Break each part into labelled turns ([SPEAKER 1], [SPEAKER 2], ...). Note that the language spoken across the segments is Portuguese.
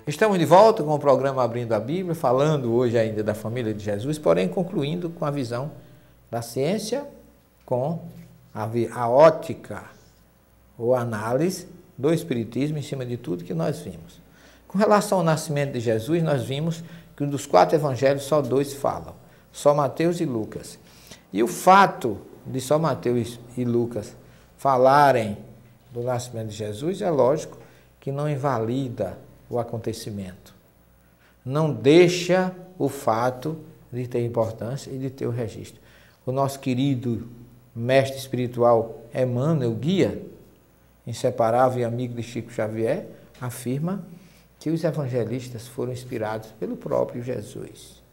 [SPEAKER 1] Estamos de volta com o programa Abrindo a Bíblia, falando hoje ainda da família de Jesus, porém concluindo com a visão da ciência, com a ótica ou análise do Espiritismo em cima de tudo que nós vimos. Com relação ao nascimento de Jesus, nós vimos que dos 4 evangelhos só 2 falam, só Mateus e Lucas. E o fato de só Mateus e Lucas falarem do nascimento de Jesus, é lógico que não invalida o acontecimento. Não deixa o fato de ter importância e de ter o registro. O nosso querido mestre espiritual Emmanuel, guia, inseparável e amigo de Chico Xavier, afirma que os evangelistas foram inspirados pelo próprio Jesus.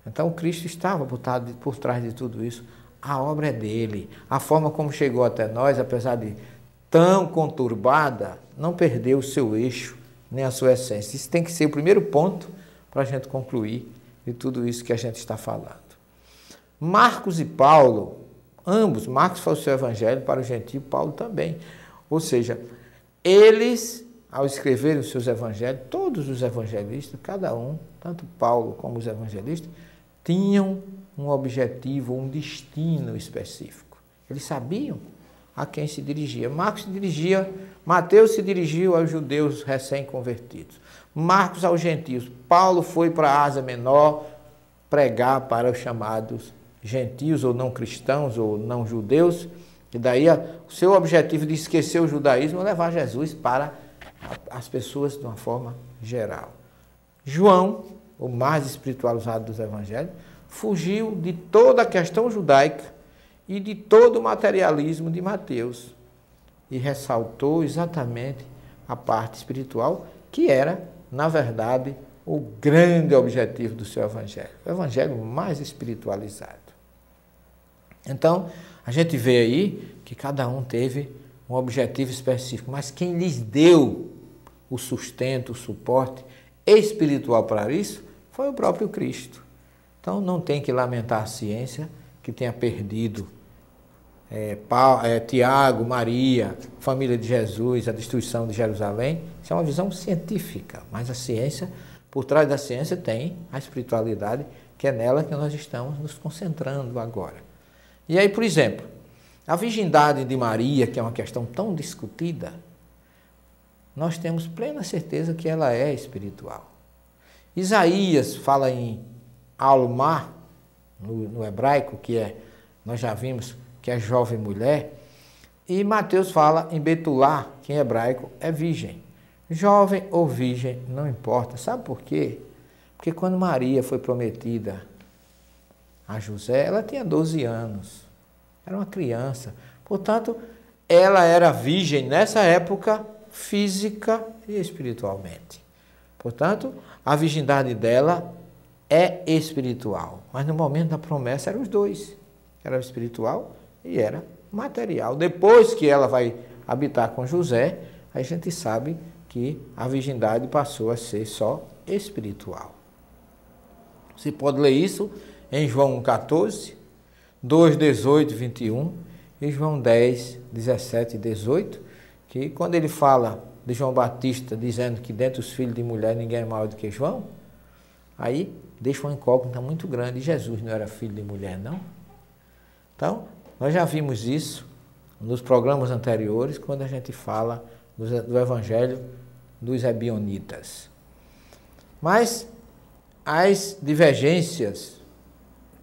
[SPEAKER 1] Então, o Cristo estava por trás de tudo isso. A obra é dele. A forma como chegou até nós, apesar de tão conturbada, não perdeu o seu eixo, nem a sua essência. Isso tem que ser o primeiro ponto para a gente concluir de tudo isso que a gente está falando. Marcos e Paulo, ambos, Marcos foi o seu evangelho para o gentio, Paulo também. Ou seja, eles, ao escreverem os seus evangelhos, todos os evangelistas, cada um, tanto Paulo como os evangelistas, tinham um objetivo, um destino específico. Eles sabiam a quem se dirigia. Mateus se dirigiu aos judeus recém-convertidos. Marcos aos gentios. Paulo foi para a Ásia Menor pregar para os chamados gentios ou não cristãos ou não judeus. E daí o seu objetivo de esquecer o judaísmo é levar Jesus para as pessoas de uma forma geral. João, o mais espiritualizado dos evangelhos, fugiu de toda a questão judaica e de todo o materialismo de Mateus e ressaltou exatamente a parte espiritual, que era, na verdade, o grande objetivo do seu evangelho, o evangelho mais espiritualizado. Então, a gente vê aí que cada um teve um objetivo específico, mas quem lhes deu o sustento, o suporte espiritual para isso foi o próprio Cristo. Então, não tem que lamentar a ciência que tenha perdido Tiago, Maria, família de Jesus, a destruição de Jerusalém. Isso é uma visão científica, mas a ciência, por trás da ciência tem a espiritualidade, que é nela que nós estamos nos concentrando agora. E aí, por exemplo, a virgindade de Maria, que é uma questão tão discutida, nós temos plena certeza que ela é espiritual. Isaías fala em Alma, no hebraico, nós já vimos que é jovem mulher, e Mateus fala em Betulá, que em hebraico é virgem. Jovem ou virgem, não importa. Sabe por quê? Porque quando Maria foi prometida a José, ela tinha 12 anos, era uma criança. Portanto, ela era virgem nessa época, física e espiritualmente. Portanto, a virgindade dela é espiritual, mas no momento da promessa eram os dois, era espiritual e era material. Depois que ela vai habitar com José, a gente sabe que a virgindade passou a ser só espiritual. Você pode ler isso em João 14, 2, 18, 21 e João 10, 17 e 18, que quando ele fala de João Batista dizendo que dentre os filhos de mulher ninguém é maior do que João, aí deixa uma incógnita muito grande. Jesus não era filho de mulher, não? Então, nós já vimos isso nos programas anteriores, quando a gente fala do Evangelho dos Ebionitas. Mas as divergências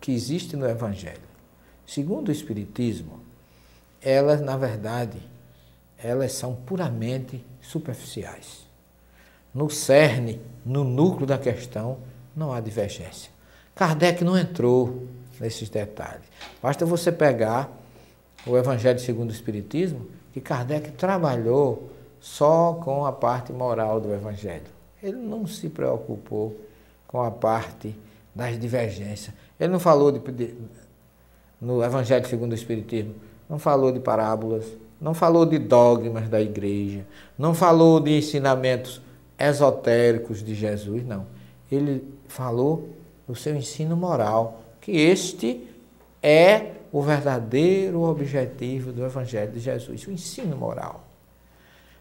[SPEAKER 1] que existem no Evangelho, segundo o Espiritismo, elas, na verdade, elas são puramente superficiais. No cerne, no núcleo da questão, não há divergência. Kardec não entrou nesses detalhes. Basta você pegar o Evangelho segundo o Espiritismo, que Kardec trabalhou só com a parte moral do Evangelho. Ele não se preocupou com a parte das divergências. Ele não falou no Evangelho segundo o Espiritismo, não falou de parábolas, não falou de dogmas da igreja, não falou de ensinamentos esotéricos de Jesus, não. Ele falou do seu ensino moral, que este é o verdadeiro objetivo do Evangelho de Jesus, o ensino moral.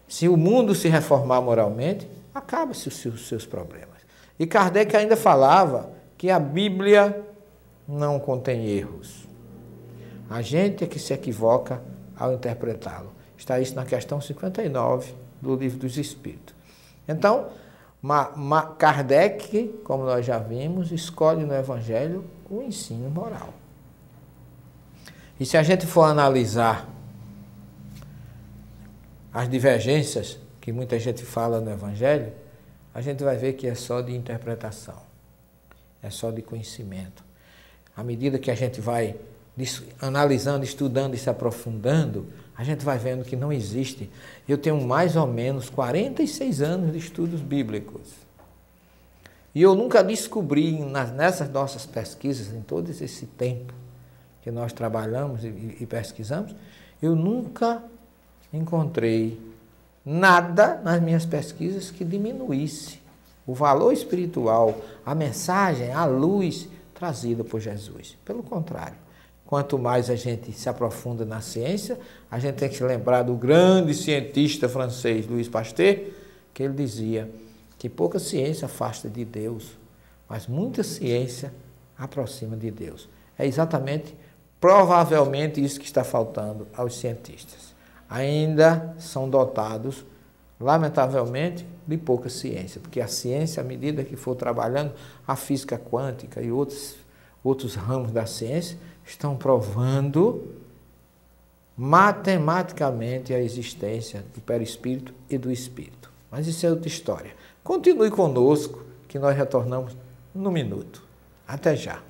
[SPEAKER 1] Se o mundo se reformar moralmente, acaba-se os seus problemas. E Kardec ainda falava que a Bíblia não contém erros. A gente é que se equivoca ao interpretá-lo. Está isso na questão 59 do Livro dos Espíritos. Então, Kardec, como nós já vimos, escolhe no Evangelho o ensino moral. E se a gente for analisar as divergências que muita gente fala no Evangelho, a gente vai ver que é só de interpretação, é só de conhecimento. À medida que a gente vai analisando, estudando e se aprofundando, a gente vai vendo que não existe. Eu tenho mais ou menos 46 anos de estudos bíblicos. E eu nunca descobri nessas nossas pesquisas, em todo esse tempo que nós trabalhamos e pesquisamos, eu nunca encontrei nada nas minhas pesquisas que diminuísse o valor espiritual, a mensagem, a luz trazida por Jesus. Pelo contrário, quanto mais a gente se aprofunda na ciência, a gente tem que se lembrar do grande cientista francês Louis Pasteur, que ele dizia que pouca ciência afasta de Deus, mas muita ciência aproxima de Deus. É exatamente, provavelmente, isso que está faltando aos cientistas. Ainda são dotados, lamentavelmente, de pouca ciência, porque a ciência, à medida que for trabalhando, a física quântica e outros ramos da ciência, estão provando matematicamente a existência do perispírito e do espírito. Mas isso é outra história. Continue conosco, que nós retornamos no minuto. Até já.